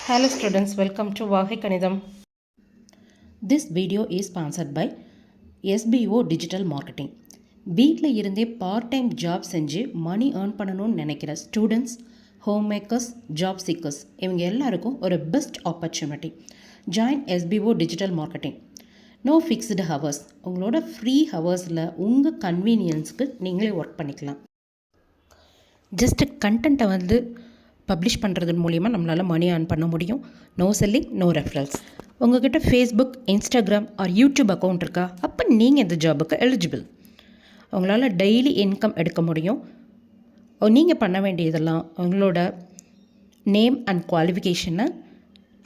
Hello students, welcome to Vagai Kanidam. This video is sponsored by SBO Digital Marketing. வீட்டில் இருந்தே part time job செஞ்சு மணி earn பண்ணணும்னு நினைக்கிற students, home makers, job seekers இவங்க எல்லாருக்கும் ஒரு best opportunity. Join SBO digital marketing. No fixed hours. உங்களோட free ஹவர்ஸில் உங்கள் கன்வீனியன்ஸ்க்கு நீங்களே ஒர்க் பண்ணிக்கலாம். ஜஸ்ட்டு கண்டென்ட்டை பப்ளிஷ் பண்ணுறது மூலிமா நம்மளால் மணி ஏர்ன் பண்ண முடியும். No selling, no referrals. உங்கள்கிட்ட Facebook, Instagram or YouTube account இருக்கா? அப்போ நீங்கள் இந்த ஜாபுக்கு எலிஜிபிள். உங்களால் டெய்லி இன்கம் எடுக்க முடியும். நீங்கள் பண்ண வேண்டியதெல்லாம் உங்களோட நேம் அண்ட் குவாலிஃபிகேஷனை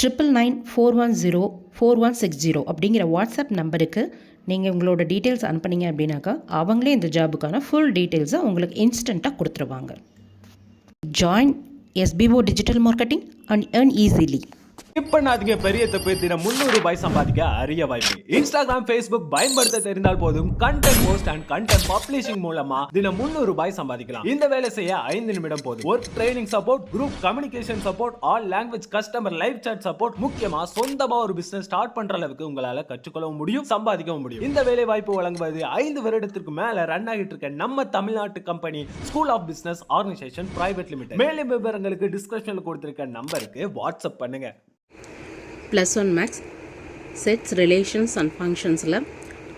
9994104160 அப்படிங்கிற வாட்ஸ்அப் நம்பருக்கு நீங்கள் உங்களோட டீட்டெயில்ஸ் அனுப்புனீங்க அப்படின்னாக்கா அவங்களே இந்த ஜாபுக்கான ஃபுல் டீட்டெயில்ஸை உங்களுக்கு இன்ஸ்டண்ட்டாக கொடுத்துருவாங்க. Join SBO Digital Marketing and earn easily. Skip பண்ணாதீங்க, பெரிய தப்பு. தினம் 300 ரூபாய் சம்பாதிக்க அரிய வாய்ப்பு. இன்ஸ்டாகிராம், ஃபேஸ்புக் பயன்படுத்த தெரிந்தால் போதும். Content post and content publishing மூலமா தினம் 300 ரூபாய் சம்பாதிக்கலாம். இந்த வேலை செய்ய 5 நிமிடம் போதும். Work training support, group communication support, all language customer live chat support, முக்கியமா சொந்தமா ஒரு பிசினஸ் ஸ்டார்ட் பண்ற அளவுக்கு உங்களால கற்றுக்கொள்ளவும் முடியும், சம்பாதிக்கவும் முடியும். இந்த வேலை வாய்ப்பு வழங்குவது 5 வருடத்திற்கு மேல ரன் ஆகிட்டு இருக்க நம்ம தமிழ்நாட்டு company school of business organisation private limited. மேலும் விவரங்களுக்கு டிஸ்கிரிப்ஷன்ல கொடுத்திருக்க நம்பருக்கு வாட்ஸ்அப் பண்ணுங்க. +1 மேக்ஸ் செட்ஸ், ரிலேஷன்ஸ் அண்ட் ஃபங்க்ஷன்ஸில்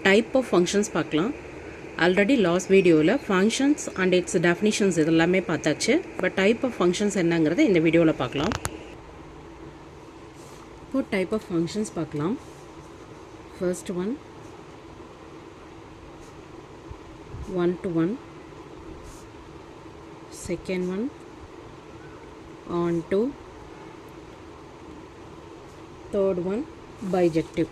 டைப் ஆஃப் ஃபங்க்ஷன்ஸ் பார்க்கலாம். ஆல்ரெடி லாஸ்ட் வீடியோவில் ஃபங்க்ஷன்ஸ் அண்ட் இட்ஸ் டெஃபினிஷன்ஸ் இதெல்லாமே பார்த்தாச்சு. பட் டைப் ஆஃப் ஃபங்க்ஷன்ஸ் என்னங்கிறத இந்த வீடியோவில் பார்க்கலாம். இப்போ டைப் ஆஃப் ஃபங்க்ஷன்ஸ் பார்க்கலாம். First one one-to-one, second one on-to, third one bijective.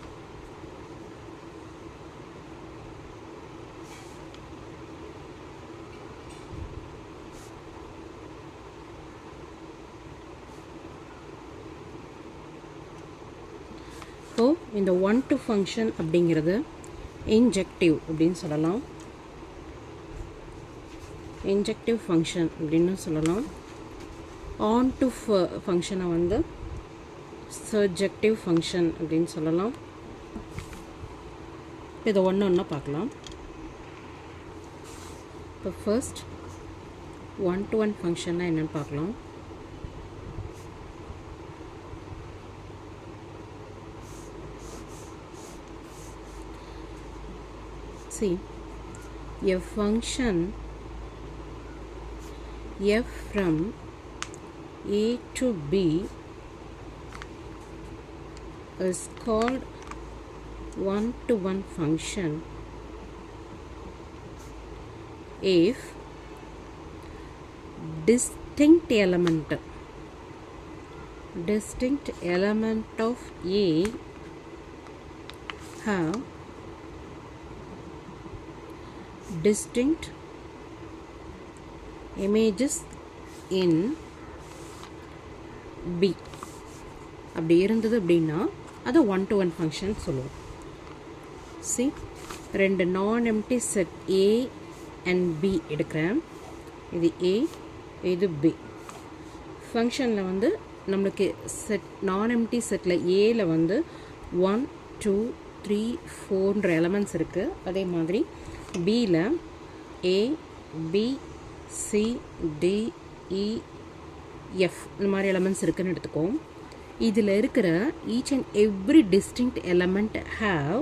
So இந்த ஒன் டு ஃபங்க்ஷன் அப்படிங்கிறது இன்ஜெக்டிவ் அப்படின்னு சொல்லலாம். இன்ஜெக்டிவ் ஃபங்க்ஷன் அப்படின்னு சொல்லலாம். ஆன் டு ஃபங்க்ஷனை சர்ஜெக்டிவ் ஃபங்க்ஷன் அப்படின்னு சொல்லலாம். இதை ஒன்று ஒன்றா பார்க்கலாம். இப்போ ஃபர்ஸ்ட் ஒன்-டு-ஒன் ஃபங்க்ஷன்னா என்னென்னு பார்க்கலாம். See, a function f from a to b is called one-to-one function if distinct element of a have distinct images in b. அப்படி இருந்தது அப்படின்னா அதை ஒன்-டு-ஒன் ஃபங்க்ஷன் சொல்லுவோம். சி, ரெண்டு நான் empty set A and B எடுக்கிறேன். இது ஏ, இது பி. ஃபங்க்ஷனில் நம்மளுக்கு செட் நான் எம்டி செட்டில் ஏல 1 2 3 4 எலமெண்ட்ஸ் இருக்குது. அதே மாதிரி பியில் A B C D E F இந்த மாதிரி எலமெண்ட்ஸ் இருக்குதுன்னு எடுத்துக்கோம். இதில் இருக்கிற each and every distinct element have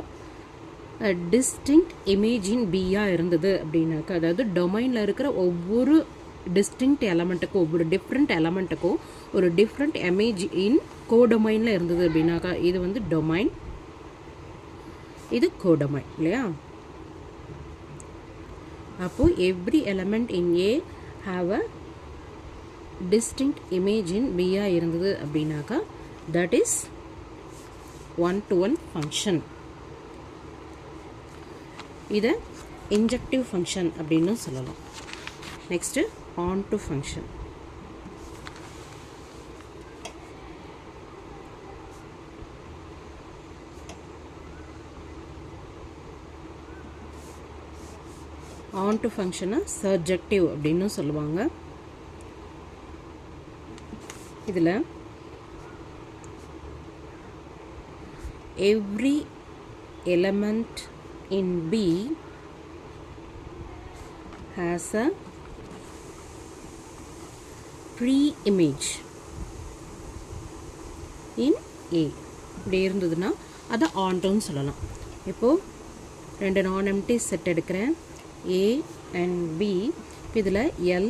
a distinct image in பியாக இருந்தது அப்படின்னாக்கா, அதாவது டொமைனில் இருக்கிற ஒவ்வொரு டிஸ்டிங்க்ட் எலமெண்ட்டுக்கும், ஒவ்வொரு டிஃப்ரெண்ட் எலமெண்ட்டுக்கும் ஒரு டிஃப்ரெண்ட் இமேஜ் இன் கோடொமைனில் இருந்தது அப்படின்னாக்கா இது டொமைன், இது கோடொமைன் இல்லையா? அப்போது every element in A have a distinct image in பியாக இருந்தது அப்படின்னாக்கா that is one-to-one function. இதை இன்ஜெக்டிவ் ஃபங்க்ஷன் அப்படின்னு சொல்லலாம். Next onto function. Onto ஃபங்க்ஷனை சர்ஜெக்டிவ் அப்படின்னு சொல்லுவாங்க. இதில் every element in B has a pre-image in A. இப்படி இருந்ததுன்னா அதை ஆன்டோன்னு சொல்லலாம். இப்போது ரெண்டு நான் எம்டி செட் எடுக்கிறேன், A and B. இதில் L,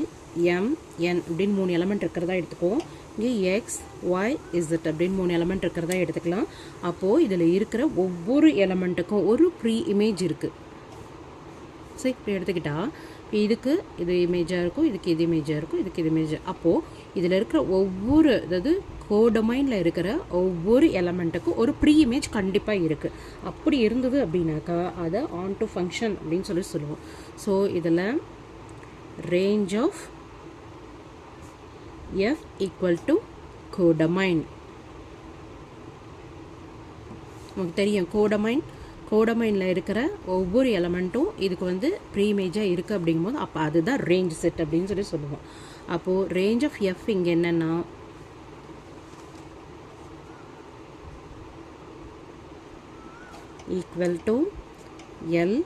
M, N அப்படின்னு 3 எலமெண்ட் இருக்கிறதா எடுத்துக்குவோம். இங்கே X, Y, Z அப்படின்னு 3 எலமெண்ட் இருக்கிறதா எடுத்துக்கலாம். அப்போது இதில் இருக்கிற ஒவ்வொரு எலமெண்ட்டுக்கும் ஒரு ப்ரீ இமேஜ் இருக்குது. சரி, இப்படி எடுத்துக்கிட்டால் இதுக்கு இது இமேஜாக இருக்கும், இதுக்கு இது இமேஜாக இருக்கும், இதுக்கு இது இமேஜ். அப்போது இதில் இருக்கிற ஒவ்வொரு, அதாவது கோடொமைனில் இருக்கிற ஒவ்வொரு எலமெண்ட்டுக்கும் ஒரு ப்ரீ இமேஜ் கண்டிப்பாக இருக்குது. அப்படி இருந்தது அப்படின்னாக்கா அதை ஆன் டு ஃபங்க்ஷன் அப்படின்னு சொல்லுவோம். ஸோ இதில் range of F equal to codomain. உங்களுக்கு தெரியும் கோடமைனில் இருக்கிற ஒவ்வொரு எலமெண்ட்டும் இதுக்கு வந்து ப்ரீமேஜாக இருக்குது அப்படிங்கும்போது அப்போ அதுதான் ரேஞ்ச் செட் அப்படின்னு சொல்லுவோம். அப்போது ரேஞ்ச் ஆஃப் எஃப் இங்கே என்னென்னா equal to L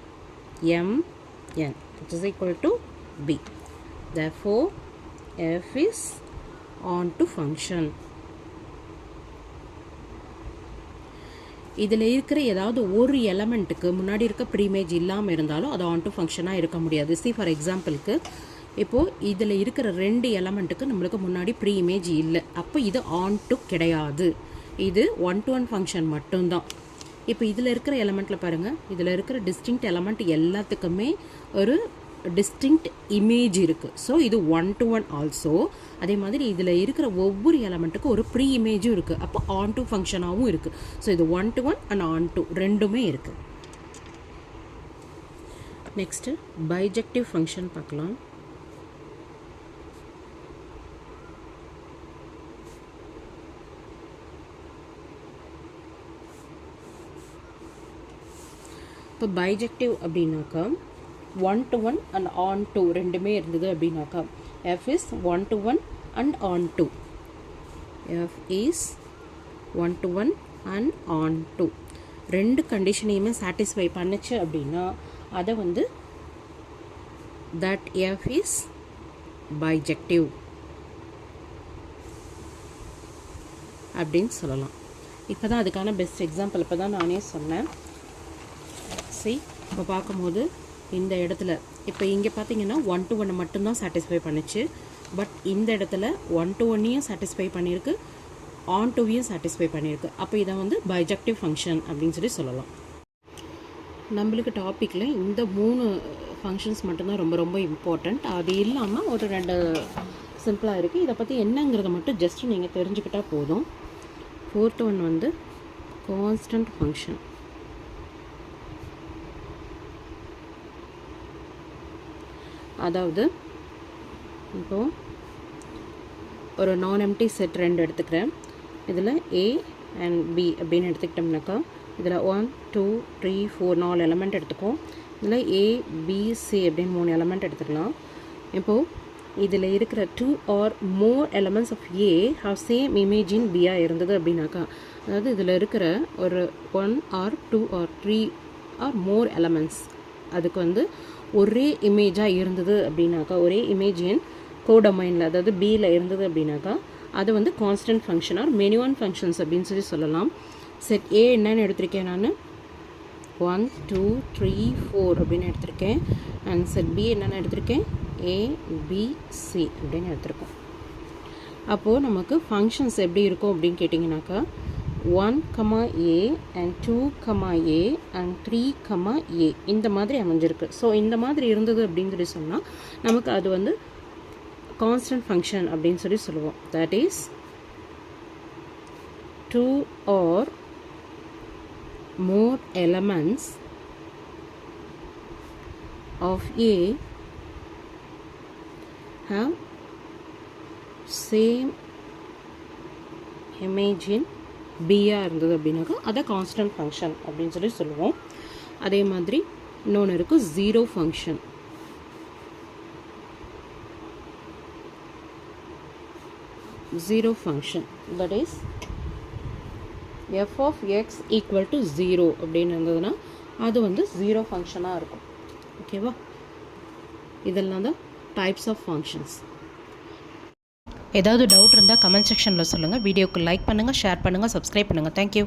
M N which is equal to B. Therefore, F is onto function. இதில் இருக்கிற ஏதாவது ஒரு எலமெண்ட்டுக்கு முன்னாடி இருக்க ப்ரீமேஜ் இல்லாமல் இருந்தாலும் அது ஆன்டு ஃபங்க்ஷனாக இருக்க முடியாது. சி ஃபார் எக்ஸாம்பிளுக்கு இப்போது இதில் இருக்கிற 2 எலமெண்ட்டுக்கு நம்மளுக்கு முன்னாடி ப்ரீ இமேஜ் இல்லை, அப்போ இது ஆன்டு கிடையாது. இது 1-to-1 ஃபங்க்ஷன் மட்டும்தான். இப்போ இதில் இருக்கிற எலமெண்ட்டில் பாருங்கள், இதில் இருக்கிற டிஸ்டிங்க்ட் எலமெண்ட் எல்லாத்துக்குமே ஒரு டிஸ்டிங்க்ட் இமேஜ் இருக்குது. ஸோ இது 1-to-1 ஆல்சோ. அதே மாதிரி இதில் இருக்கிற ஒவ்வொரு எலமெண்ட்டுக்கும் ஒரு ப்ரீ இமேஜும் இருக்குது, அப்போ ஆன் டு ஃபங்க்ஷனாகவும் இருக்குது. ஸோ இது 1-to-1 அண்ட் ஆன் டு ரெண்டுமே இருக்குது. நெக்ஸ்ட்டு பைஜெக்டிவ் ஃபங்க்ஷன் பார்க்கலாம். இப்போ பைஜெக்டிவ் அப்படின்னாக்கா 1-to-1 அண்ட் ஆன் டு ரெண்டுமே இருந்தது அப்படின்னாக்கா F is 1-to-1 and on to. F is 1-to-1 and on to ரெண்டு கண்டிஷனையுமே சாட்டிஸ்ஃபை பண்ணுச்சு அப்படின்னா அதை வந்து that F is bijective அப்படின்னு சொல்லலாம். இப்போ தான் அதுக்கான பெஸ்ட் எக்ஸாம்பிள் இப்போ தான் நானே சொன்னேன். இப்போ பார்க்கும்போது இந்த இடத்துல இப்போ இங்கே பார்த்தீங்கன்னா 1-to-1 மட்டும்தான் சாட்டிஸ்ஃபை பண்ணிச்சு. பட் இந்த இடத்துல 1-to-1ஐயும் சாட்டிஸ்ஃபை பண்ணியிருக்கு, ஆன் டுவையும் சாட்டிஸ்ஃபை பண்ணியிருக்கு. அப்போ இதை வந்து பைஜெக்டிவ் ஃபங்க்ஷன் அப்படின்னு சொல்லலாம். நம்மளுக்கு டாப்பிக்கில் இந்த 3 ஃபங்க்ஷன்ஸ் மட்டும்தான் ரொம்ப ரொம்ப இம்பார்ட்டண்ட். அது இல்லாமல் ஒரு 2 சிம்பிளாக இருக்குது. இதை பற்றி என்னங்கிறத மட்டும் ஜஸ்ட் நீங்கள் தெரிஞ்சுக்கிட்டால் போதும். 4-to-1 வந்து கான்ஸ்டன்ட் ஃபங்க்ஷன். அதாவது இப்போது ஒரு நான் எம்டி செட் 2 எடுத்துக்கிறேன். இதில் A and B அப்படின்னு எடுத்துக்கிட்டோம்னாக்கா இதில் 1, 2, 3, 4 4 எலமெண்ட் எடுத்துக்கும். இதில் A, B, C அப்படின்னு 3 எலமெண்ட் எடுத்துக்கலாம். இப்போது இதில் இருக்கிற 2 or more elements of A have same image in B இருந்தது அப்படின்னாக்கா, அதாவது இதில் இருக்கிற ஒரு 1 or 2 or 3 or more elements அதுக்கு வந்து ஒரே இமேஜாக இருந்தது அப்படின்னாக்கா, ஒரே இமேஜ் இன் கோடொமைனில் அதாவது பியில் இருந்தது அப்படின்னாக்கா அது வந்து constant function or many one functions அப்படின்னு சொல்லலாம். செட் ஏ என்னன்னு எடுத்திருக்கேன் நான் 1, 2, 3, 4 அப்படின்னு எடுத்திருக்கேன். அண்ட் செட் பி என்னென்னு எடுத்திருக்கேன் A, B, C அப்படின்னு எடுத்திருக்கோம். அப்போது நமக்கு ஃபங்க்ஷன்ஸ் எப்படி இருக்கும் அப்படின்னு கேட்டிங்கனாக்கா 1, A and 2, A and 3, A இந்த மாதிரி அமைஞ்சிருக்கு. ஸோ இந்த மாதிரி இருந்தது அப்படின்னு சொன்னால் நமக்கு அது வந்து கான்ஸ்டன்ட் ஃபங்க்ஷன் அப்படின்னு சொல்லுவோம். That is 2 or more elements of A have same image in பியாக இருந்தது அப்படின்னாக்கா அதை கான்ஸ்டன்ட் ஃபங்க்ஷன் அப்படின்னு சொல்லுவோம். அதே மாதிரி இன்னொன்று இருக்குது zero function. Zero function that is f of x equal to 0 அப்படின்னு இருந்ததுன்னா அது வந்து 0 ஃபங்க்ஷனாக இருக்கும். ஓகேவா? இதெல்லாம் தான் டைப்ஸ் ஆஃப் ஃபங்க்ஷன்ஸ். ஏதாவது டவுட் இருந்தால் கமெண்ட் செக்ஷனில் சொல்லுங்கள். வீடியோக்கு லைக் பண்ணுங்கள், ஷேர் பண்ணுங்கள், சப்ஸ்கிரைப் பண்ணுங்கள். தேங்க்யூ.